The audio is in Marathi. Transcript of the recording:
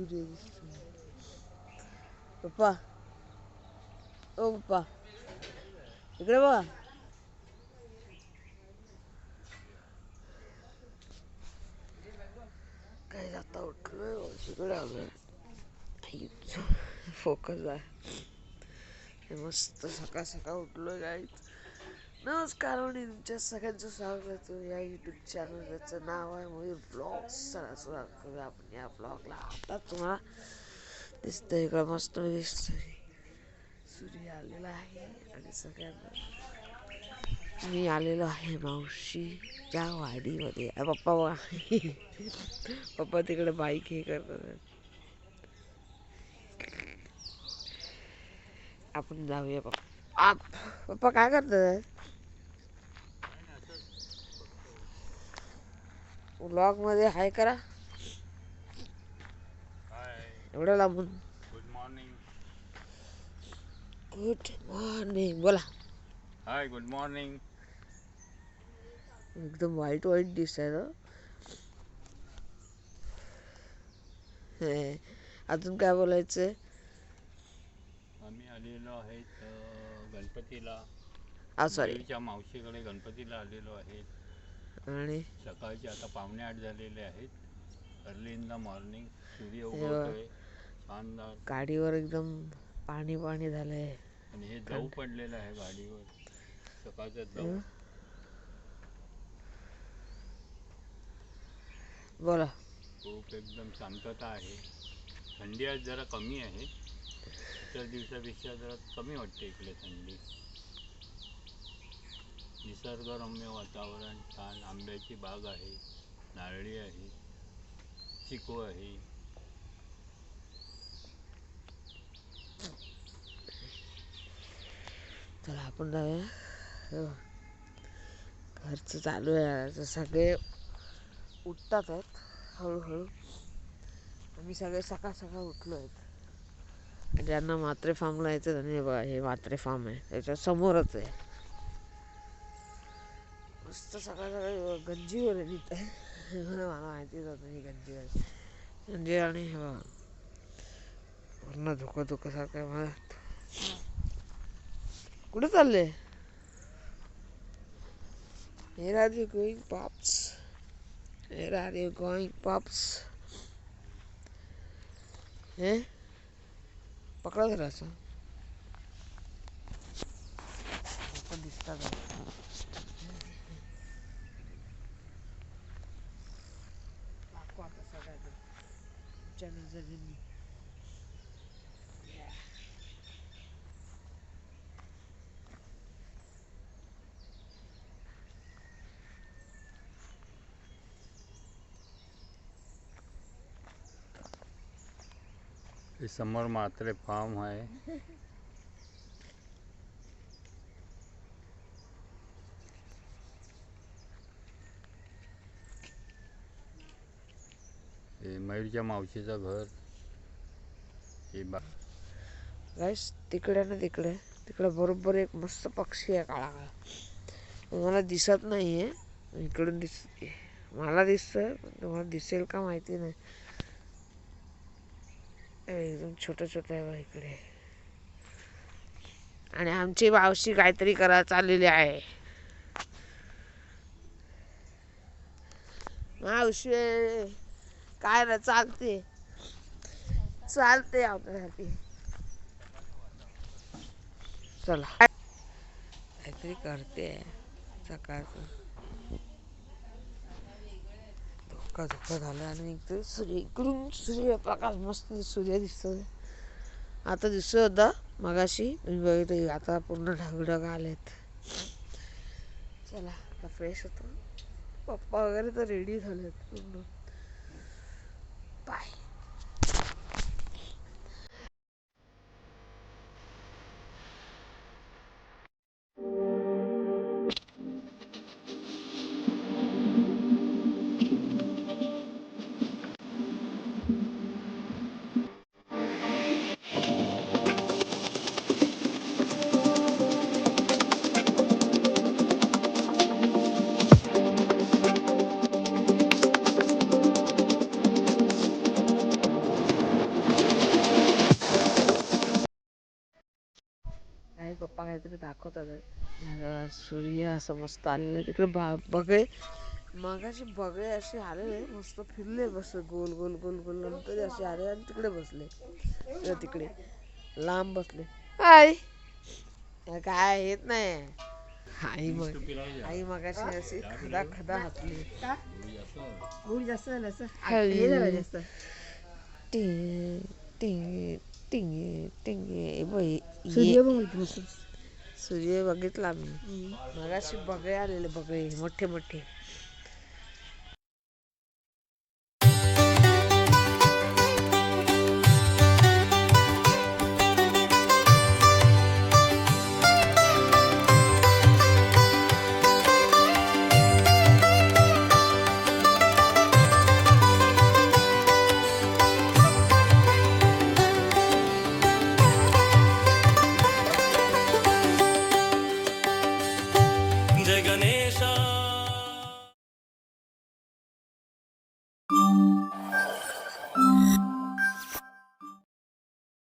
सूर्य दिसतो. पप्पा, ओ पप्पा, इकडे बघा. काय जाता उठलोय इकडे आलोय. फोकस आहे. मस्त सकाळ सकाळ उठलोय गाईत. नमस्कार आणि तुमच्या सगळ्यांचं स्वागत आहे या यूट्यूब चॅनल. ज्याचं नाव आहे मयूर ब्लॉग्स. चला सुरुवात करूया आपण या ब्लॉगला. आता तुम्हाला दिसतंय इकडं मस्त सूर्य आलेला आहे. आणि सगळ्यांना मी आलेलो आहे मावशीच्या वाडीमध्ये. पप्पा बघा. पप्पा तिकडे बाईक हे करतात. आपण जाऊया पप्पा. पप्पा काय करतात? व्लॉग मध्ये हाय करा. एवढं लांबून गुड मॉर्निंग. गुड मॉर्निंग बोला. Hi good morning. एकदम वाईट वाईट दिसायचं. अजून काय बोलायचं? आम्ही आलेलो आहेत गणपतीला. सॉरी. मयूरच्या मावशीकडे गणपतीला आलेलो आहेत. आणि सकाळचे आता 7:45 झालेले आहेत. Early in the morning. सूर्य उगवतोय शानदार. गाडीवर एकदम पाणी पाणी झालंय. आणि हे दव पडलेलं आहे गाडीवर. सकाळचं दव. बोला. खूप एकदम शांतता आहे. थंडी आज जरा कमी आहे. इतर दिवसापेक्षा जरा कमी वाटते इकडे थंडी. निसर्गरम्य वातावरण छान. आंब्याची बाग आहे, नारळी आहे, चिकू आहे. चला आपण जाऊया. घरचं चालू आहे. सगळे उठतात आहेत हळूहळू. आम्ही सगळे सकाळ सकाळ उठलो आहेत. ज्यांना म्हात्रे फार्मला यायचं त्यांनी बघा, हे म्हात्रे फार्म आहे त्याच्या समोरच आहे. मस्त सकाळ सकाळी गंजीवर आहे तिथे. मला माहितीच होतं ही गंजीवर. गंजीवर आणि हे बघा पूर्ण धुकं धुकं सारखं आहे मला. कुठे चालले? Where are you going, Pops? Where are you going, Pops? हे पकडा जरा असं. लोक दिसतात. दाखवा आता सगळ्यांना तुमच्या नजरेने. हे समोर म्हात्रे फार्म आहे. हे मयूरच्या मावशीचं घर. हे गाईस तिकडे ना तिकडे तिकडे बरोबर एक मस्त पक्षी आहे काळा काळा. मला दिसत नाही आहे. इकडून दिसते. मला दिसतोय पण तुम्हाला दिसेल का माहिती नाही. एकदम छोटं छोटं आहे बघा इकडे. आणि आमची मावशी काहीतरी करा चाललेली आहे. मावशी काय ना चालते चालते आपल्यासाठी. चला काहीतरी करते सकाळचं. धोका धोका झाला आणि इकडून सूर्यप्रकाश मस्त सूर्य दिसतो. आता दिसत होता मगाशी तुम्ही बघितलं. आता पूर्ण ढगढग आलेत. चला आता फ्रेश होतो. पप्पा वगैरे तर रेडी झालेत पूर्ण. बाय. दाखवतात सूर्य असं मस्त आलेलं तिकडे बगळे मगाशी बगळे असे आलेले मस्त फिरले बस गोल गोल गोल गोल नंतर असे आले आणि तिकडे बसले तिकडे लांब बसले. आई काय येत नाही. आई मगाशी अशी खदा खदा हसली. गुळ जास्त झालं असं जास्त. टिंग टिंग टिंग टिंग सूर्य बघितला मी मगाशी बगळे आलेले बगळे मोठे मोठे. जय गणेशा